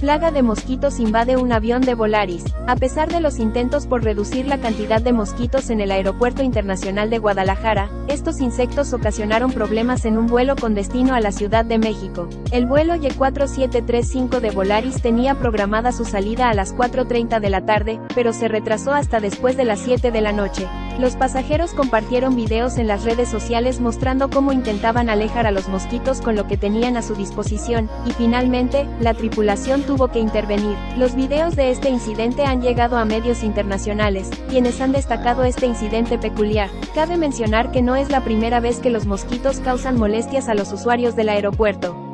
Plaga de mosquitos invade un avión de Volaris. A pesar de los intentos por reducir la cantidad de mosquitos en el Aeropuerto Internacional de Guadalajara, estos insectos ocasionaron problemas en un vuelo con destino a la Ciudad de México. El vuelo Y4735 de Volaris tenía programada su salida a las 4:30 de la tarde, pero se retrasó hasta después de las 7 de la noche. Los pasajeros compartieron videos en las redes sociales mostrando cómo intentaban alejar a los mosquitos con lo que tenían a su disposición, y finalmente, la tripulación tuvo que intervenir. Los videos de este incidente han llegado a medios internacionales, quienes han destacado este incidente peculiar. Cabe mencionar que no es la primera vez que los mosquitos causan molestias a los usuarios del aeropuerto.